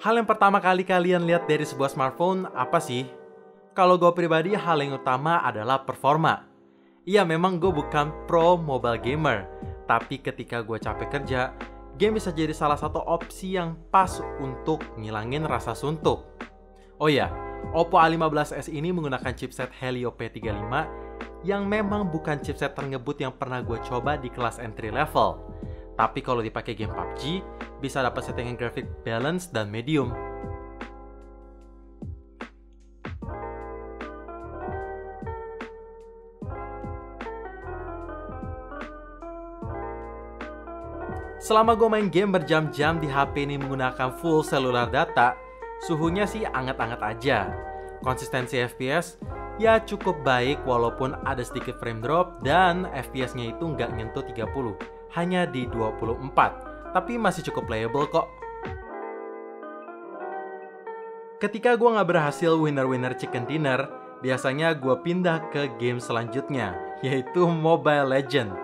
Hal yang pertama kali kalian lihat dari sebuah smartphone apa sih? Kalau gue pribadi, hal yang utama adalah performa. Iya, memang gue bukan pro mobile gamer, tapi ketika gue capek kerja, game bisa jadi salah satu opsi yang pas untuk ngilangin rasa suntuk. Oh ya, Oppo A15s ini menggunakan chipset Helio P35 yang memang bukan chipset terngebut yang pernah gue coba di kelas entry level. Tapi kalau dipakai game PUBG, bisa dapat settingan grafik balance dan medium. Selama gue main game berjam-jam di HP ini menggunakan full cellular data, suhunya sih anget-anget aja. Konsistensi FPS ya cukup baik walaupun ada sedikit frame drop dan FPS-nya itu nggak nyentuh 30, hanya di 24, tapi masih cukup playable kok. Ketika gue nggak berhasil winner-winner chicken dinner, biasanya gue pindah ke game selanjutnya, yaitu Mobile Legends.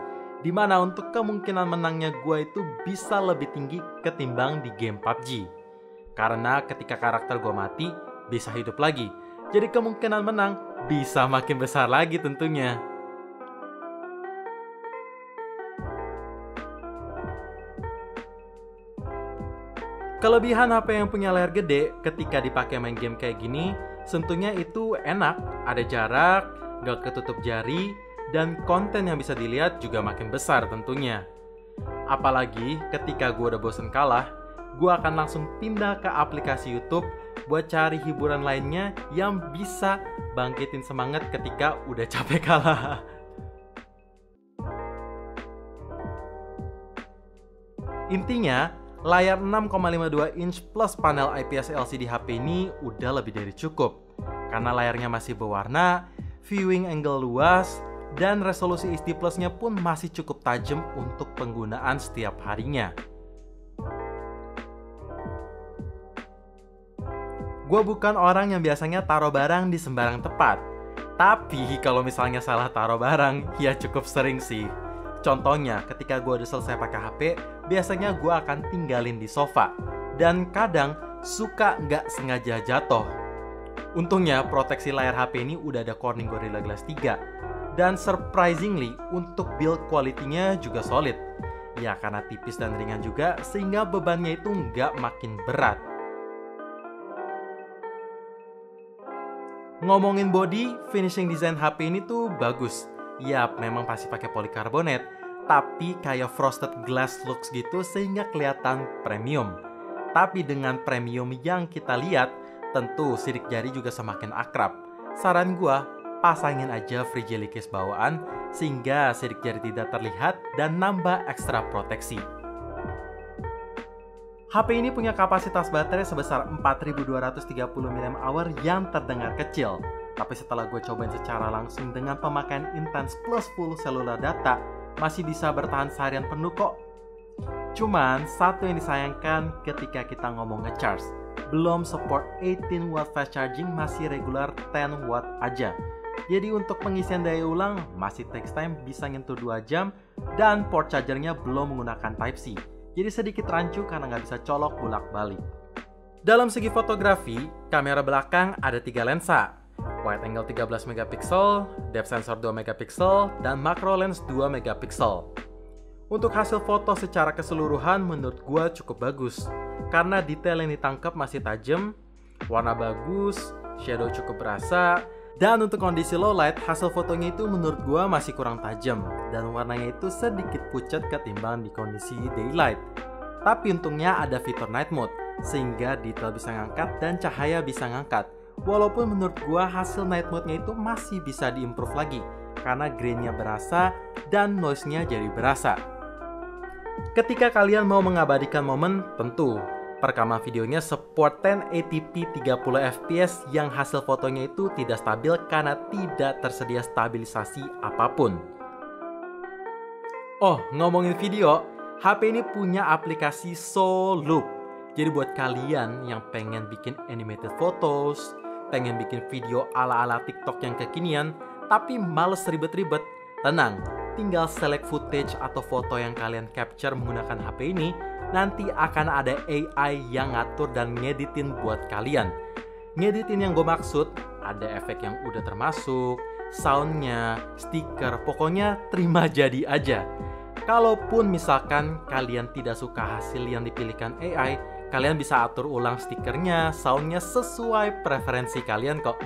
Dimana untuk kemungkinan menangnya gue itu bisa lebih tinggi ketimbang di game PUBG. Karena ketika karakter gue mati, bisa hidup lagi. Jadi kemungkinan menang bisa makin besar lagi tentunya. Kelebihan HP yang punya layar gede ketika dipakai main game kayak gini, tentunya itu enak, ada jarak, gak ketutup jari, dan konten yang bisa dilihat juga makin besar tentunya. Apalagi ketika gue udah bosen kalah, gue akan langsung pindah ke aplikasi YouTube buat cari hiburan lainnya yang bisa bangkitin semangat ketika udah capek kalah. Intinya, layar 6,52 inch plus panel IPS LCD HP ini udah lebih dari cukup. Karena layarnya masih berwarna, viewing angle luas, dan resolusi HD Plus-nya pun masih cukup tajam untuk penggunaan setiap harinya. Gue bukan orang yang biasanya taruh barang di sembarang tempat. Tapi kalau misalnya salah taruh barang, ya cukup sering sih. Contohnya, ketika gue udah selesai pakai HP, biasanya gue akan tinggalin di sofa. Dan kadang suka nggak sengaja jatuh. Untungnya, proteksi layar HP ini udah ada Corning Gorilla Glass 3. Dan surprisingly, untuk build quality-nya juga solid. Ya karena tipis dan ringan juga, sehingga bebannya itu nggak makin berat. Ngomongin body, finishing design HP ini tuh bagus. Yap, memang pasti pakai polikarbonat, tapi kayak frosted glass looks gitu sehingga kelihatan premium. Tapi dengan premium yang kita lihat, tentu sidik jari juga semakin akrab. Saran gua, pasangin aja free jelly case bawaan sehingga sidik jari tidak terlihat dan nambah ekstra proteksi. HP ini punya kapasitas baterai sebesar 4230 mAh yang terdengar kecil. Tapi setelah gue cobain secara langsung dengan pemakaian intens plus full cellular data, masih bisa bertahan seharian penuh kok. Cuman, satu yang disayangkan ketika kita ngomong nge-charge, belum support 18 watt fast charging, masih regular 10 watt aja. Jadi untuk pengisian daya ulang masih takes time, bisa nyentuh 2 jam, dan port chargernya belum menggunakan Type-C. Jadi sedikit rancu karena nggak bisa colok bolak-balik. Dalam segi fotografi, kamera belakang ada 3 lensa. Wide angle 13 megapiksel, depth sensor 2 megapiksel, dan macro lens 2 megapiksel. Untuk hasil foto secara keseluruhan menurut gua cukup bagus. Karena detail yang ditangkap masih tajam, warna bagus, shadow cukup berasa, dan untuk kondisi low light, hasil fotonya itu menurut gua masih kurang tajam dan warnanya itu sedikit pucat ketimbang di kondisi daylight. Tapi untungnya ada fitur night mode, sehingga detail bisa ngangkat dan cahaya bisa ngangkat. Walaupun menurut gua hasil night mode-nya itu masih bisa diimprove lagi, karena grain-nya berasa dan noise-nya jadi berasa. Ketika kalian mau mengabadikan momen, tentu perekaman videonya support 1080p 30fps yang hasil fotonya itu tidak stabil karena tidak tersedia stabilisasi apapun. Oh, ngomongin video, HP ini punya aplikasi Soloop. Jadi buat kalian yang pengen bikin animated photos, pengen bikin video ala-ala TikTok yang kekinian, tapi males ribet-ribet, tenang, tinggal select footage atau foto yang kalian capture menggunakan HP ini, nanti akan ada AI yang ngatur dan ngeditin buat kalian. Ngeditin yang gue maksud, ada efek yang udah termasuk, soundnya, stiker, pokoknya terima jadi aja. Kalaupun misalkan kalian tidak suka hasil yang dipilihkan AI, kalian bisa atur ulang stikernya, soundnya sesuai preferensi kalian kok.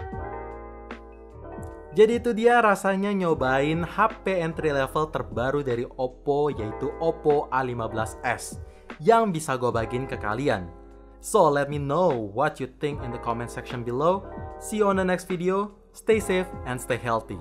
Jadi itu dia rasanya nyobain HP entry level terbaru dari Oppo, yaitu Oppo A15s, yang bisa gue bagiin ke kalian. So let me know what you think in the comment section below. See you on the next video. Stay safe and stay healthy.